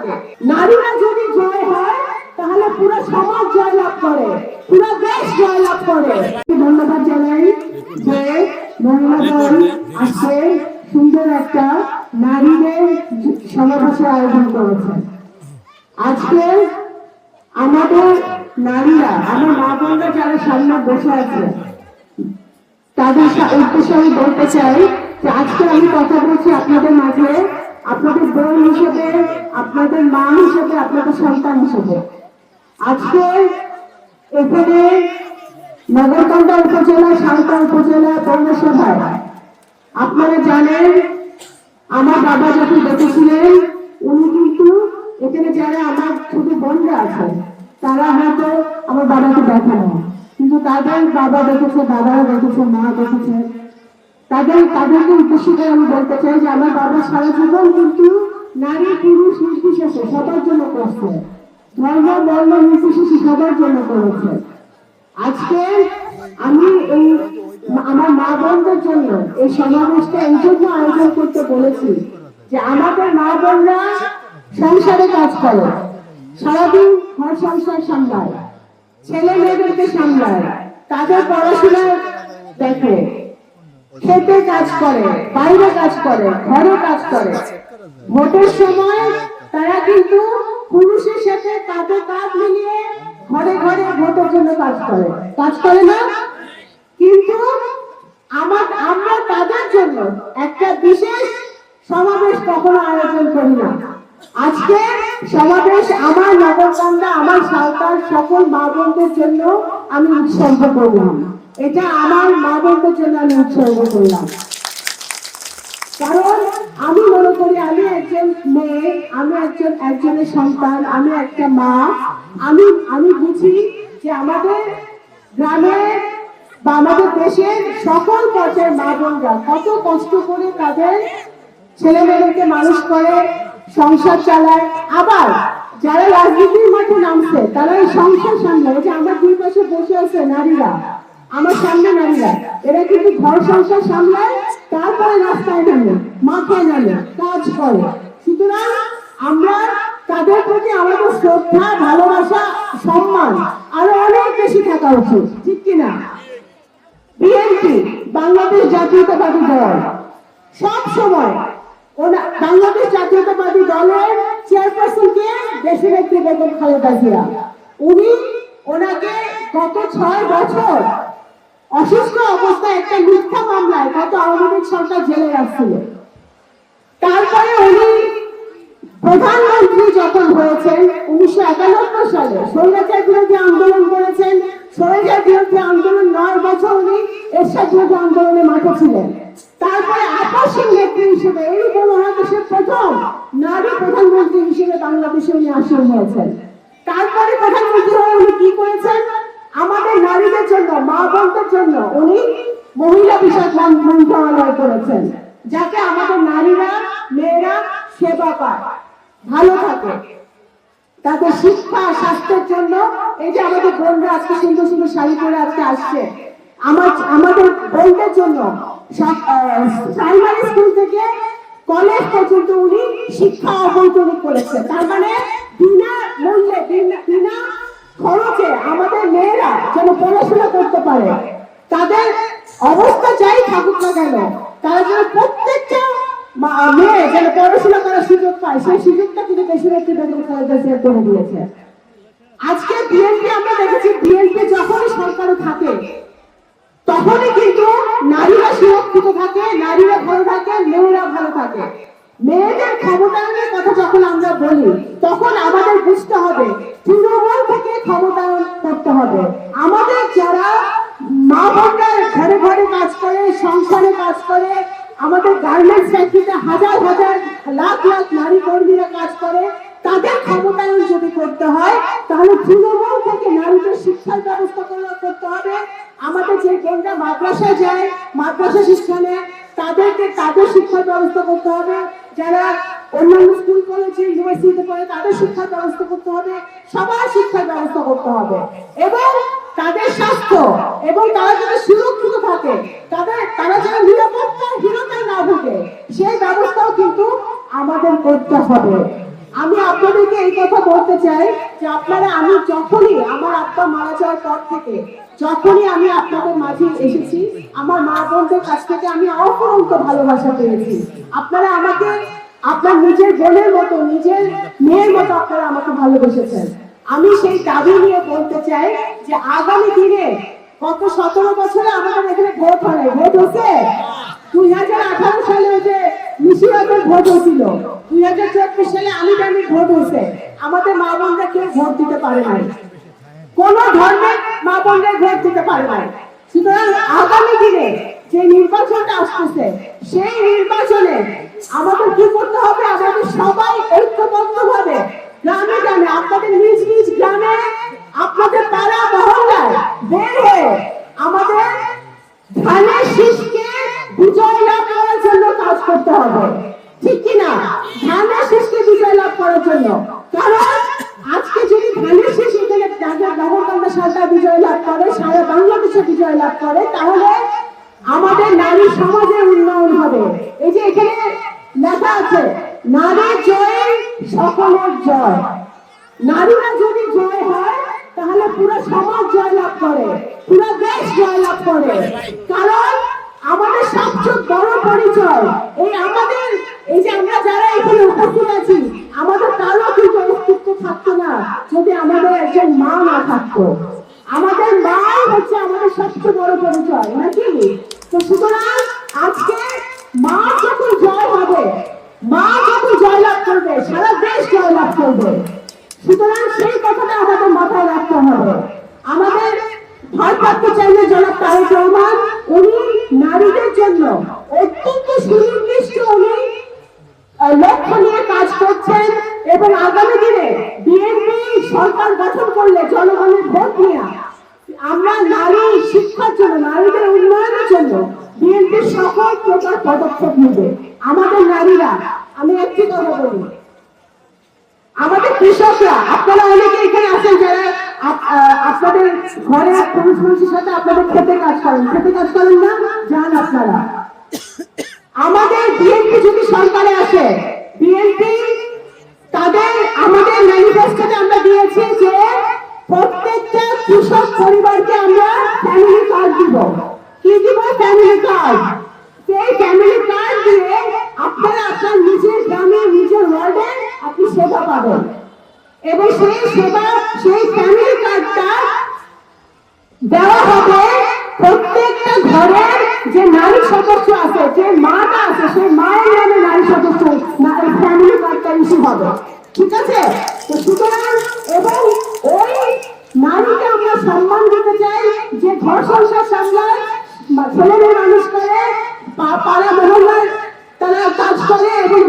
থাকে। নারীরা যদি জয় হয় তাহলে পুরো সমাজ জয়লাভ করে, পুরো দেশ জয়লাভ করে। ধন্যবাদ জানাই যে মহিলাগণ আজকে সুন্দর একটা নারীদের সমাবেশের আয়োজন করেছেন। আজকে আমাদের নারীরা, আমার মা বোনরা যারা সামনে বসে আছে, তাদের উদ্দেশ্যে আমি বলতে চাই যে আজকে আমি কথা বলছি আপনাদের মাঝে, আপনাদের বোন হিসেবে, আপনাদের মা হিসেবে, আপনাদের সন্তান হিসেবে। আজকে এখানে নগরকান্দা উপজেলা, সাঁওতাল উপজেলা পৌরসভায় আপনারা জানেন আমার বাবা যখন দেখেছিলেন, উনি কিন্তু এখানে যারা আমার ছোট বোনরা আছে তারা হয়তো আমার বাবাকে দেখে না, কিন্তু তাদের বাবা দেখেছে, দাদারা দেখেছে, মা দেখেছে। তাদেরকে উদ্দেশ্য করে আমি বলতে চাই যে আমার বাবা সারা জীবন কিন্তু নারী পুরুষ নির্বিশেষে সবার জন্য করছে, ধর্ম বর্ণ নির্বিশেষে সবার জন্য করেছে। আজকে আমি এই আমার মা বোনদের জন্য এই সমাবেশটা এই জন্য আয়োজন করতে বলেছি যে আমাদের মা বোনরা সংসারে কাজ করে, সারাদিন ঘর সংসার সামলায়, ছেলে মেয়েদেরকে সামলায়, তাদের পড়াশোনা দেখে, খেতে কাজ করে, বাইরে কাজ করে, ঘরে কাজ করে। ভোটের সময় তারা কিন্তু পুরুষের সাথে কাঁধে কাঁধ মিলিয়ে ঘরে ঘরে ভোটের জন্য কাজ করে না? কিন্তু আমরা তাদের জন্য একটা বিশেষ সমাবেশ কখনো আয়োজন করি না। আজকে সমাবেশ আমার নগরকান্দা, আমার সাঁওতাল সকল মা বোনদের জন্য আমি উৎসর্গ করলাম। এটা আমার মা বোনদের জন্য আমি উৎসর্গ করলাম, কারণ আমি মনে করি আমি একজন মেয়ে, আমি একজনের সন্তান, আমি একটা মা। আমি বুঝি যে আমাদের গ্রামে বা আমাদের দেশের সকল পর্যায়ের মা বোনরা কত কষ্ট করে তাদের ছেলে মেয়েদেরকে মানুষ করে, সংসার চালায়। আবার যারা রাজনীতির মাঠে নামছে তারা এই সংসার সামলায়। যে আমার দুই পাশে বসে আছে নারীরা, আমার সামনে নারীরা, এরা কিন্তু ঘর সংসার সামলায়, তারপরে রাস্তায় নামে, মাঠে নামে, কাজ করে। সুতরাং আমরা তাদের প্রতি আমাদের শ্রদ্ধা, ভালোবাসা, সম্মান আরো অনেক বেশি থাকা উচিত, ঠিক কিনা? বিএনপি, বাংলাদেশ জাতীয়তাবাদী দল, সব সময় বাংলাদেশ জাতীয়তাবাদী দলের চেয়ারপারসন কে? দেশনেত্রী বেগম খালেদা জিয়া। ওনাকে গত 6 বছর অসুস্থ অবস্থায় একটা মিথ্যা মামলায় গত আওয়ামী লীগ সরকার জেলে রাখছিল। তারপরে উনি প্রধানমন্ত্রী যখন হয়েছেন 1991 সালে, স্বৈরাচার বিরোধী আন্দোলন করেছেন। স্বৈরাচার বিরোধী আন্দোলন 9 বছর উনি এরশাদ বিরোধী আন্দোলনে মাঠে ছিলেন। তারপরে আপসহীন নেত্রী হিসেবে এই উপমহাদেশের প্রথম নারী প্রধানমন্ত্রী হিসেবে বাংলাদেশে উনি আসীন হয়েছেন। তারপরে প্রধানমন্ত্রী হয়ে উনি কি করেছেন? আমাদের নারীদের জন্য, মা বোনদের জন্য উনি মহিলা বিষয়ক মন্ত্রণালয় করেছেন, যাতে আমাদের নারীরা, মেয়েরা সেবা পায়, ভালো থাকে, তাদের শিক্ষা, স্বাস্থ্যের জন্য। এই যে আমাদের বোনরা আজকে সুন্দর সুন্দর শাড়ি পরে আজকে আসছে, আমাদের বোনদের জন্য প্রাইমারি স্কুল থেকে কলেজ পর্যন্ত উনি শিক্ষা অবৈতনিক করেছেন। তার মানে বিনা মূল্যে, বিনা খরচে আমাদের মেয়েরা যেন পড়াশোনা করতে পারে, তাদের অবস্থা যাই থাকুক না কেন, তারা যেন প্রত্যেকটা মেয়ে যেন পড়াশোনা করার সুযোগ পায়, সেই সুযোগটা কিন্তু দেশনেত্রী বেগম খালেদা জিয়া করে দিয়েছে। আজকে বিএনপি, আমরা দেখেছি বিএনপি যখনই সরকারে থাকে তখনই কিন্তু নারীরা সুরক্ষিত থাকে, নারীরা ভালো থাকে, মেয়েরা ভালো থাকে। মেয়েদের ক্ষমতায়নের কথা যখন আমরা বলি তখন আমাদের বুঝতে হবে তৃণমূল থেকে ক্ষমতায়ন করতে হবে। আমাদের যারা মা বোনরা ঘরে ঘরে কাজ করে, সংসারে কাজ করে, আমাদের গার্মেন্টস ফ্যাক্টরিতে হাজার হাজার লাখ লাখ নারী কর্মীরা কাজ করে, তাদের ক্ষমতায়ন যদি করতে হয় তাহলে তৃণমূল থেকে নারীদের শিক্ষার ব্যবস্থা করতে হবে। আমাদের যে বোনরা মাদ্রাসায় যায়, মাদ্রাসা শিক্ষা নেয়, তাদের শিক্ষার ব্যবস্থা করতে হবে। যারা অন্যান্য স্কুল কলেজে ইউনিভার্সিটিতে পড়ে তাদের শিক্ষার ব্যবস্থা করতে হবে। সবার শিক্ষার ব্যবস্থা করতে হবে এবং তাদের স্বাস্থ্য, এবং তারা যাতে সুরক্ষিত থাকে, তারা যেন নিরাপত্তাহীনতায় না ভোগে, সেই ব্যবস্থাও কিন্তু আমাদের করতে হবে। আমি আপনাদের বলতে চাই যে আপনারা, আমি যখনই আমার আব্বা মারা যাওয়ার পর থেকে যখনই আমি আপনাদের মাঝে এসেছি, আমার মা বোনদের কাছ থেকে আমি অফুরন্ত ভালোবাসা পেয়েছি। আপনারা আমাকে আপনার নিজের বোনের মতো, নিজের মেয়ের মতো আপনারা আমাকে ভালোবেসেছেন। আমি সেই দাবি নিয়ে বলতে চাই যে আগামী দিনে, গত 17 বছরে আমাদের এখানে ভোট হয়, ভোট হচ্ছে 2018 সালে যে নিশিরাতের ভোট হয়েছিল, 2024 সালে আমি ভোট হয়েছে, আমাদের মা বোনরা কেউ ভোট দিতে পারে নাই, কোন ধর্মের মা বোনরা ভোট দিতে পারে নাই। সুতরাং আগামী দিনে যে নির্বাচনটা আসতেছে, সেই নির্বাচনে আমাদের কি করতে হবে? আমাদের সবাই ঐক্যবদ্ধভাবে গ্রামে গ্রামে, আপনাদের নিজ নিজ গ্রামে, আপনাদের পাড়া মহল্লায় বের হয়ে আমাদের ধানের শীষকে বিজয় লাভ করার জন্য কাজ করতে হবে, ঠিক কিনা? ধানের শীষকে বিজয় লাভ করার জন্য। কারণ আজকে যদি ধানের শীষ এখানে নগরকান্দা সরকার বিজয় লাভ করে, সারা বাংলাদেশে বিজয় লাভ করে, তাহলে আমাদের নারী সমাজের উন্নয়ন হবে। এই যে এখানে লেখা আছে, নারী জয় সকলের জয়। নারীরা যদি জয় হয় তাহলে পুরো সমাজ জয়লাভ করে, পুরো দেশ জয়লাভ করে। কারণ আমাদের সবচেয়ে বড় পরিচয় আমাদের, এই যে আমরা যারা এখানে উপস্থিত আছি, আমাদের কারো কিন্তু অস্তিত্ব থাকতো না যদি আমাদের একজন মা না থাকতো। আমাদের মাই হচ্ছে আমাদের সবচেয়ে বড় পরিচয়, নাকি? তো সুতরাং আজকে মা যখন জয় হবে, মা যখন জয়লাভ করবে, সারা দেশ জয়লাভ করবে। সুতরাং সেই কথাটা আমাদের মাথায় রাখতে হবে। আমাদের ভারপ্রাপ্ত চেয়ারম্যান জনাব তারেক রহমান, উনি নারীদের জন্য অত্যন্ত সুনির্দিষ্ট উনি লক্ষ্য নিয়ে কাজ করছেন, এবং আগামী দিনে বিএনপি সরকার গঠন করলে জনগণের ভোট নিয়ে আমরা নারী শিক্ষার জন্য, নারীদের উন্নয়নের জন্য বিএনপি সকল প্রকার পদক্ষেপ নেবে। আমাদের নারীরা, আমি একটি কথা বলি, আমাদের কৃষকরা, আপনারা অনেকে এখানে আছেন যারা আপনাদের ঘরে পুরুষ মানুষের সাথে আপনাদের খেতে কাজ করেন, খেতে কাজ করেন না, যান আপনারা। আমাদের বিএনপি যদি সরকারে আসে, বিএনপি তাদের আমাদের ম্যানিফেস্টোতে আমরা দিয়েছি যে প্রত্যেকটা কৃষক পরিবারকে আমরা ফ্যামিলি কার্ড দিব। কি দিব? Family card. সেই ফ্যামিলি কার্ড দিয়ে আপনারা আপনার নিজের গ্রামে, নিজের ওয়ার্ডে আপনি সেবা পাবেন, এবং সেই সেবা, সেই ফ্যামিলি কার্ডটা দেওয়া হবে প্রত্যেকটা ঘরের যে নারী সদস্য আছে, যে মাটা আছে, সেই মায়ের নামে নারী সদস্য ফ্যামিলি কার্ডটা ইস্যু হবে, ঠিক আছে? তো সুতরাং, এবং ওই নারীকে আমরা সম্মান দিতে চাই যে ঘর সংসার সামলায়, ছেলে মেয়ে মানুষ করে, পাড়া মহল্লায় তারা কাজ করে এবং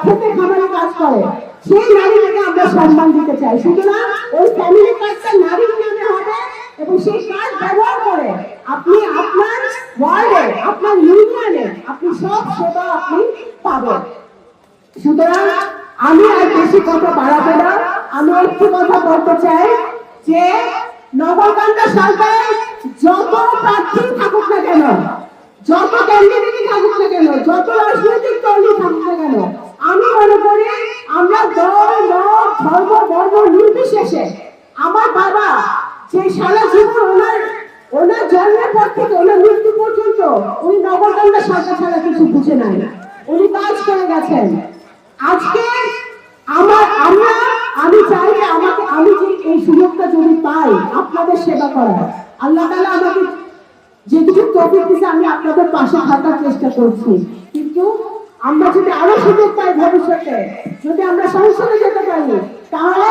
খেতে খাবারে কাজ করে, সেই নারীদেরকে আমরা সম্মান দিতে চাই। সুতরাং ওই ফ্যামিলি কার্ডটা নারীর নামে হবে, এবং সেই কার্ড ব্যবহার করে আপনি আপনার ওয়ার্ডে, আপনার ইউনিয়নে আপনি সব সেবা আপনি পাবেন। সুতরাং আমি আর বেশি কথা বাড়াবো না, আমি একটু কথা বলতে চাই যে নগরকান্দা সরকার যত প্রার্থী থাকুক না কেন, যত ক্যান্ডিডেটই থাকুক না কেন, যত রাজনৈতিক দলই থাকুক না কেন, আমি মনে করি আমরা দল, মত, ধর্ম, বর্ণ নির্বিশেষে, আমার বাবা যে সারা জীবন ওনার জন্মের পর থেকে ওনার মৃত্যু পর্যন্ত উনি নগরকান্দা সরকার ছাড়া কিছু বুঝে নাই, উনি কাজ করে গেছেন। আজকে আমি চাই যে আমি যে এই সুযোগটা যদি পাই আপনাদের সেবা করার, আল্লাহ তাআলা আমাকে যেটুকু তৌফিক দিয়েছে, আমি আপনাদের পাশে থাকার চেষ্টা করছি। কিন্তু আমরা যদি আরো সুযোগ পাই ভবিষ্যতে, যদি আমরা সংসদে যেতে পারি, তাহলে